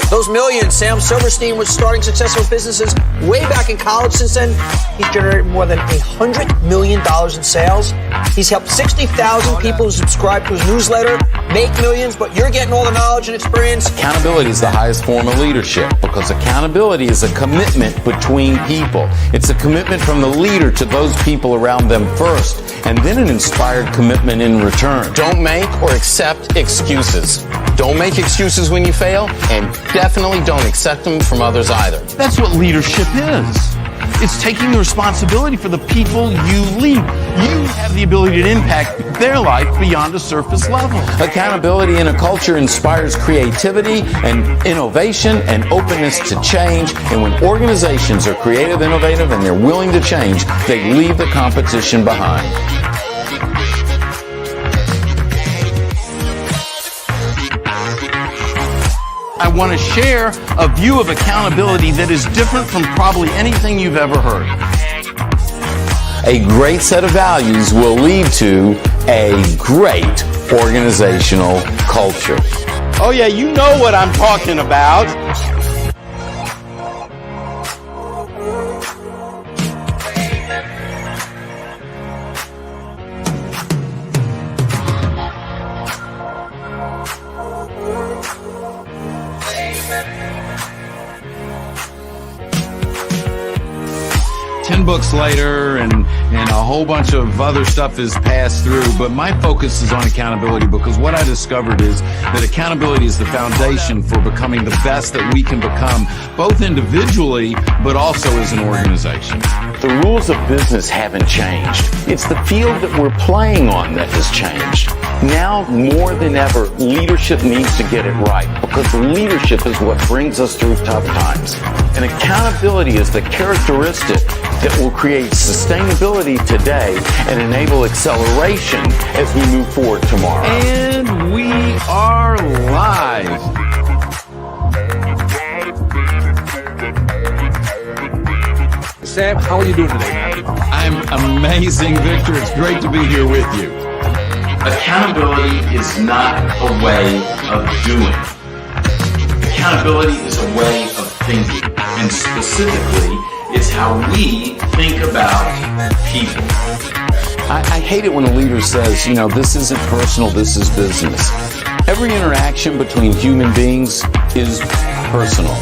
Those millions, Sam Silverstein was starting successful businesses way back in college. Since then, he's generated more than $100 million in sales. He's helped 60,000 people who subscribe to his newsletter make millions, but you're getting all the knowledge and experience. Accountability is the highest form of leadership because accountability is a commitment between people. It's a commitment from the leader to those people around them first, and then an inspired commitment in return. Don't make or accept excuses. Don't make excuses when you fail, and definitely don't accept them from others either. That's what leadership is. It's taking the responsibility for the people you lead. You have the ability to impact their life beyond a surface level. Accountability in a culture inspires creativity and innovation and openness to change. And when organizations are creative, innovative, and they're willing to change, they leave the competition behind. I want to share a view of accountability that is different from probably anything you've ever heard. A great set of values will lead to a great organizational culture. Oh yeah, you know what I'm talking about. 10 books later and a whole bunch of other stuff is passed through, but my focus is on accountability because what I discovered is that accountability is the foundation for becoming the best that we can become, both individually but also as an organization. The rules of business haven't changed. It's the field that we're playing on that has changed. Now more than ever, leadership needs to get it right because leadership is what brings us through tough times. And accountability is the characteristic that will create sustainability today and enable acceleration as we move forward tomorrow. And we are live. Sam, how are you doing today, man? I'm amazing, Victor. It's great to be here with you. Accountability is not a way of doing. Accountability is a way of thinking, and specifically, it's how we think about people. I hate it when a leader says, this isn't personal, this is business. Every interaction between human beings is personal.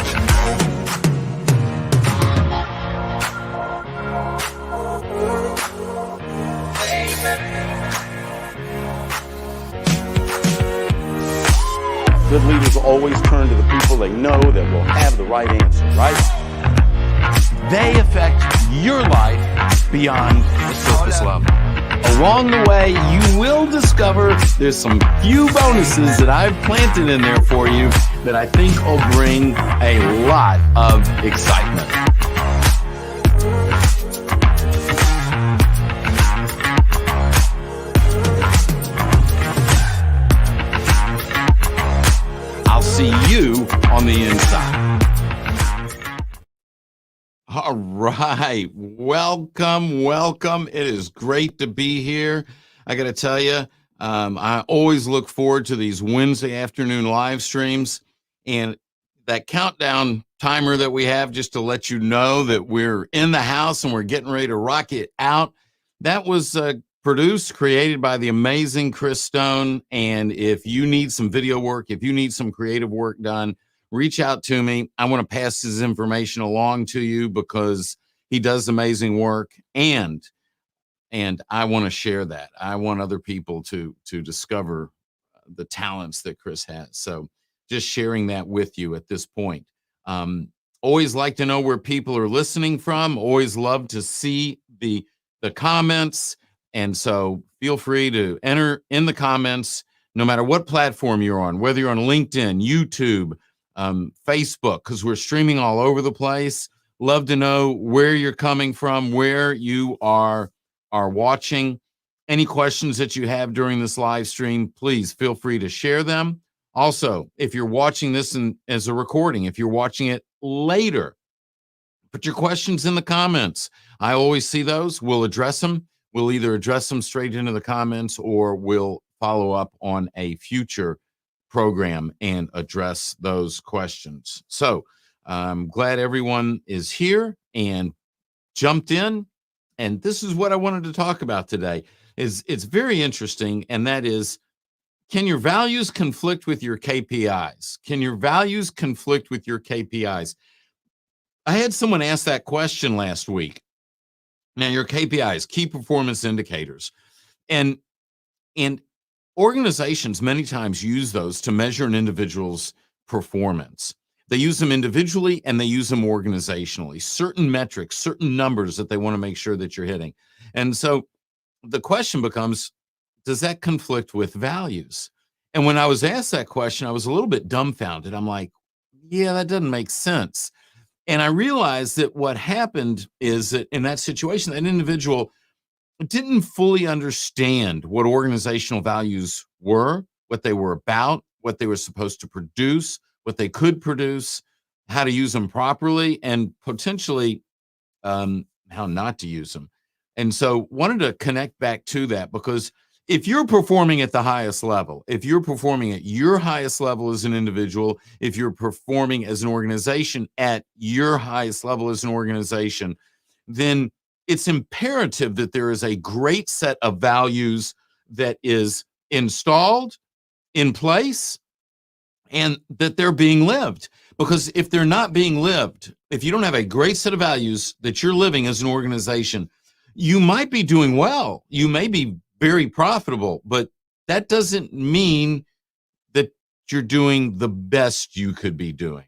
Good leaders always turn to the people they know that will have the right answer, right? They affect your life beyond the surface level. Along the way, you will discover there's some few bonuses that I've planted in there for you that I think will bring a lot of excitement. I'll see you on the inside. All right. Welcome. It is great to be here. I got to tell you, I always look forward to these Wednesday afternoon live streams and that countdown timer that we have just to let you know that we're in the house and we're getting ready to rock it out. That was created by the amazing Chris Stone. And if you need some video work, if you need some creative work done, reach out to me. I want to pass his information along to you because he does amazing work, and I want to share that. I want other people to discover the talents that Chris has. So just sharing that with you at this point. Always like to know where people are listening from. Always love to see the comments. And so feel free to enter in the comments, no matter what platform you're on, whether you're on LinkedIn, YouTube, Facebook, because we're streaming all over the place. Love to know where you're coming from, where you are watching. Any questions that you have during this live stream, please feel free to share them. Also, if you're watching this as a recording, if you're watching it later, put your questions in the comments. I always see those. We'll address them. We'll either address them straight into the comments or we'll follow up on a future program and address those questions. So I'm glad everyone is here and jumped in. And this is what I wanted to talk about today. It's very interesting, and that is, can your values conflict with your KPIs? Can your values conflict with your KPIs? I had someone ask that question last week. Now, your KPIs, key performance indicators, and organizations many times use those to measure an individual's performance. They use them individually and they use them organizationally, certain metrics, certain numbers that they want to make sure that you're hitting. And so the question becomes, does that conflict with values? And when I was asked that question, I was a little bit dumbfounded. I'm like, yeah, that doesn't make sense. And I realized that what happened is that in that situation, that individual didn't fully understand what organizational values were, what they were about, what they were supposed to produce, what they could produce, how to use them properly, and potentially how not to use them. And so wanted to connect back to that, because if you're performing at the highest level, if you're performing at your highest level as an individual, if you're performing as an organization at your highest level as an organization, then it's imperative that there is a great set of values that is installed, in place, and that they're being lived. Because if they're not being lived, if you don't have a great set of values that you're living as an organization, you might be doing well. You may be very profitable, but that doesn't mean that you're doing the best you could be doing.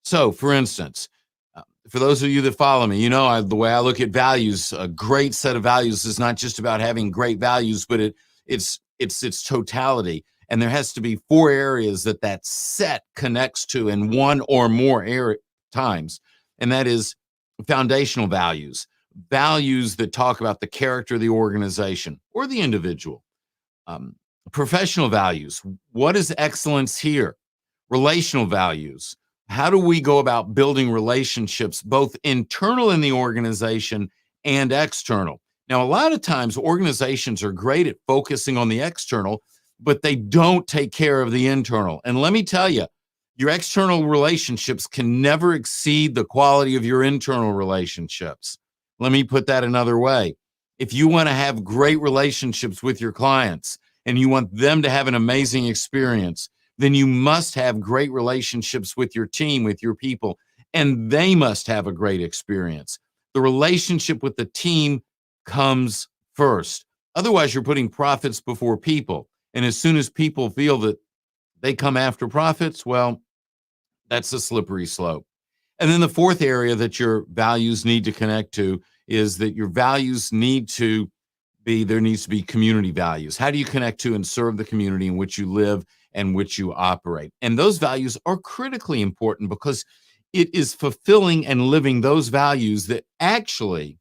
So, for instance, for those of you that follow me, the way I look at values, a great set of values is not just about having great values, but it's its totality. And there has to be 4 areas that set connects to in one or more times. And that is foundational values, values that talk about the character of the organization or the individual. Professional values, what is excellence here? Relational values, how do we go about building relationships, both internal in the organization and external? Now, a lot of times organizations are great at focusing on the external, but they don't take care of the internal. And let me tell you, your external relationships can never exceed the quality of your internal relationships. Let me put that another way. If you want to have great relationships with your clients and you want them to have an amazing experience, then you must have great relationships with your team, with your people, and they must have a great experience. The relationship with the team comes first. Otherwise, you're putting profits before people. And as soon as people feel that they come after profits, well, that's a slippery slope. And then the 4th area that your values need to connect to is that your values there needs to be community values. How do you connect to and serve the community in which you live and which you operate? And those values are critically important, because it is fulfilling and living those values that actually,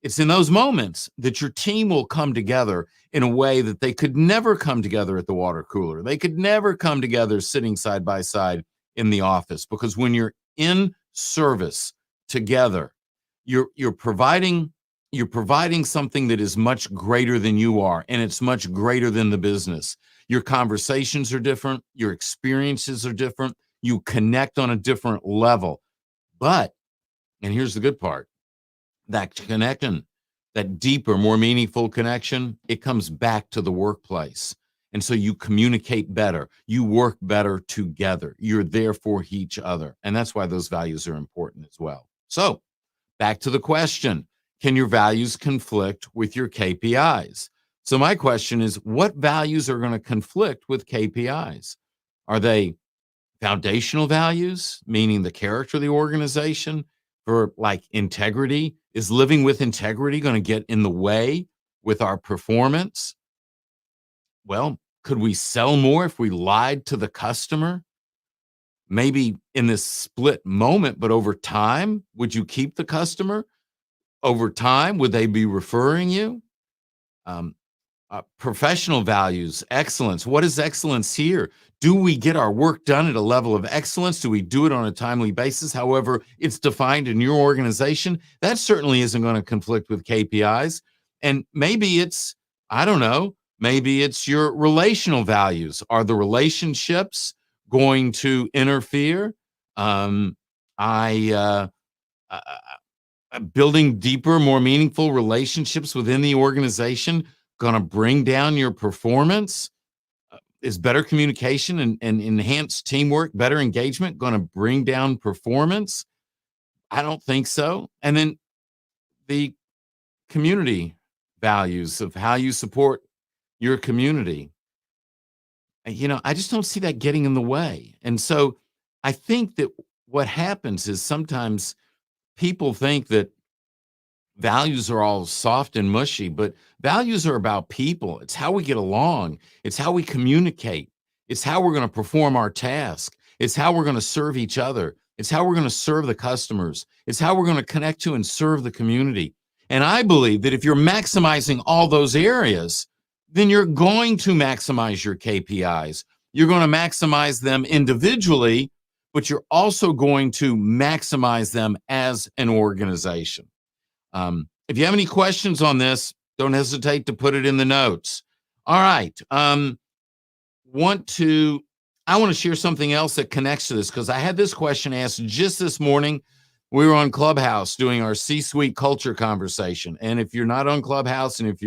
it's in those moments that your team will come together in a way that they could never come together at the water cooler. They could never come together sitting side by side in the office, because when you're in service together, you're providing something that is much greater than you are, and it's much greater than the business. Your conversations are different, your experiences are different, you connect on a different level. But, and here's the good part, that connection, that deeper, more meaningful connection, it comes back to the workplace. And so you communicate better, you work better together, you're there for each other. And that's why those values are important as well. So back to the question, can your values conflict with your KPIs? So my question is, what values are going to conflict with KPIs? Are they foundational values, meaning the character of the organization? For like integrity, is living with integrity going to get in the way with our performance? Well, could we sell more if we lied to the customer? Maybe in this split moment, but over time, would you keep the customer? Over time, would they be referring you? Professional values, excellence. What is excellence here? Do we get our work done at a level of excellence? Do we do it on a timely basis? However, it's defined in your organization. That certainly isn't going to conflict with KPIs. And maybe it's, I don't know, Maybe it's your relational values. Are the relationships going to interfere? Um, I building deeper, more meaningful relationships within the organization going to bring down your performance? Is better communication and enhanced teamwork, better engagement going to bring down performance? I don't think so. And then the community values of how you support your community. I just don't see that getting in the way. And so I think that what happens is sometimes people think that values are all soft and mushy, but values are about people. It's how we get along. It's how we communicate. It's how we're going to perform our task. It's how we're going to serve each other. It's how we're going to serve the customers. It's how we're going to connect to and serve the community. And I believe that if you're maximizing all those areas, then you're going to maximize your KPIs. You're going to maximize them individually, but you're also going to maximize them as an organization. If you have any questions on this, don't hesitate to put it in the notes. All right. I want to share something else that connects to this because I had this question asked just this morning. We were on Clubhouse doing our C-suite culture conversation. And if you're not on Clubhouse and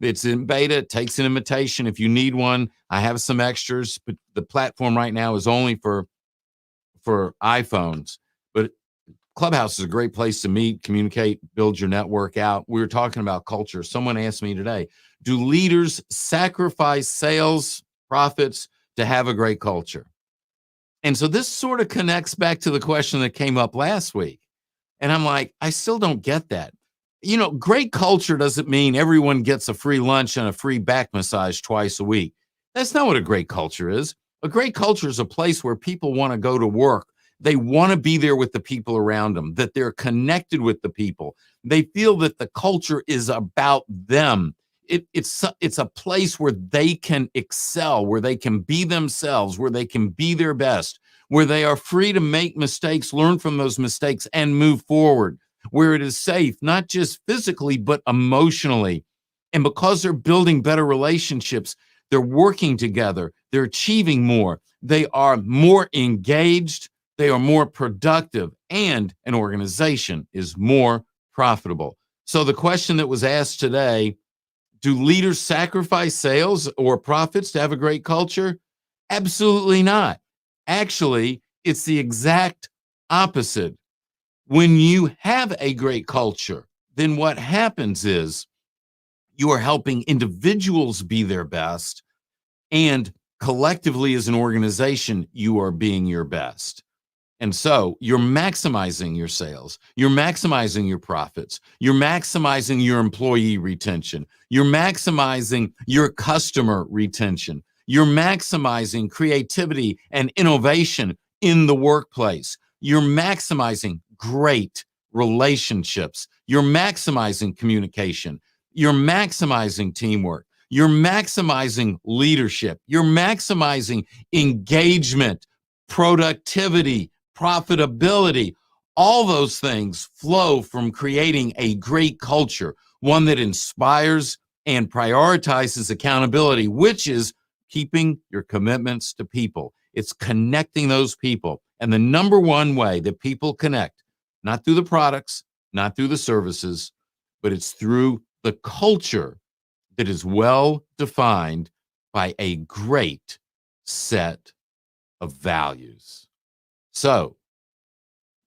it's in beta, it takes an invitation. If you need one, I have some extras, but the platform right now is only for iPhones. But Clubhouse is a great place to meet, communicate, build your network out. We were talking about culture. Someone asked me today, do leaders sacrifice sales profits to have a great culture? And so this sort of connects back to the question that came up last week. And I'm like, I still don't get that. Great culture doesn't mean everyone gets a free lunch and a free back massage twice a week. That's not what a great culture is. A great culture is a place where people want to go to work. They want to be there with the people around them, that they're connected with the people. They feel that the culture is about them. It's a place where they can excel, where they can be themselves, where they can be their best, where they are free to make mistakes, learn from those mistakes, and move forward, where it is safe, not just physically, but emotionally. And because they're building better relationships, they're working together, they're achieving more, they are more engaged, they are more productive, and an organization is more profitable. So the question that was asked today, do leaders sacrifice sales or profits to have a great culture? Absolutely not. Actually, it's the exact opposite. When you have a great culture, then what happens is you are helping individuals be their best, and collectively as an organization, you are being your best. And so you're maximizing your sales, you're maximizing your profits, you're maximizing your employee retention, you're maximizing your customer retention, you're maximizing creativity and innovation in the workplace, you're maximizing great relationships, you're maximizing communication, you're maximizing teamwork, you're maximizing leadership, you're maximizing engagement, productivity, profitability. All those things flow from creating a great culture, one that inspires and prioritizes accountability, which is keeping your commitments to people. It's connecting those people. And the number one way that people connect, not through the products, not through the services, but it's through the culture that is well defined by a great set of values. So,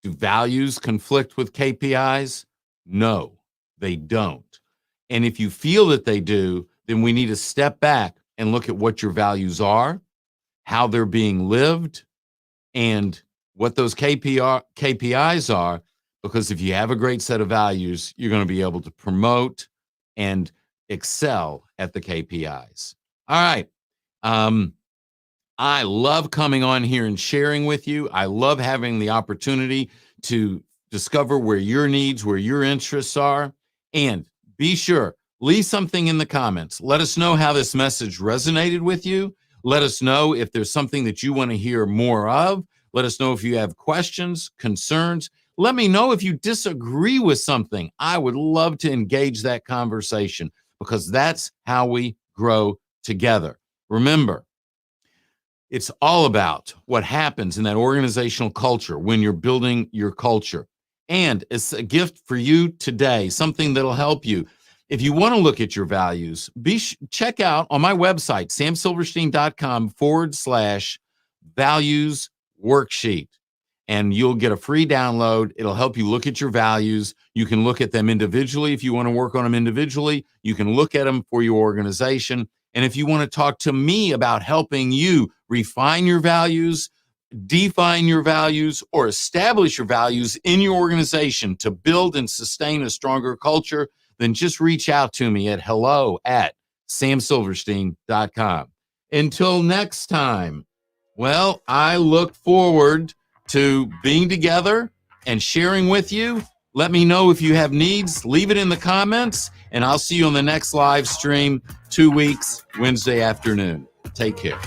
do values conflict with KPIs? No, they don't. And if you feel that they do, then we need to step back and look at what your values are, how they're being lived, and what those KPIs are. Because if you have a great set of values, you're going to be able to promote and excel at the KPIs. All right. I love coming on here and sharing with you. I love having the opportunity to discover where your needs, where your interests are. And be sure, leave something in the comments. Let us know how this message resonated with you. Let us know if there's something that you want to hear more of. Let us know if you have questions, concerns. Let me know if you disagree with something. I would love to engage that conversation because that's how we grow together. Remember, it's all about what happens in that organizational culture when you're building your culture. And it's a gift for you today, something that'll help you. If you want to look at your values, check out on my website, samsilverstein.com/values worksheet. And you'll get a free download. It'll help you look at your values. You can look at them individually. If you want to work on them individually, you can look at them for your organization. And if you want to talk to me about helping you refine your values, define your values, or establish your values in your organization to build and sustain a stronger culture, then just reach out to me at hello@samsilverstein.com. Until next time, well, I look forward to being together and sharing with you. Let me know if you have needs. Leave it in the comments, and I'll see you on the next live stream 2 weeks, Wednesday afternoon. Take care.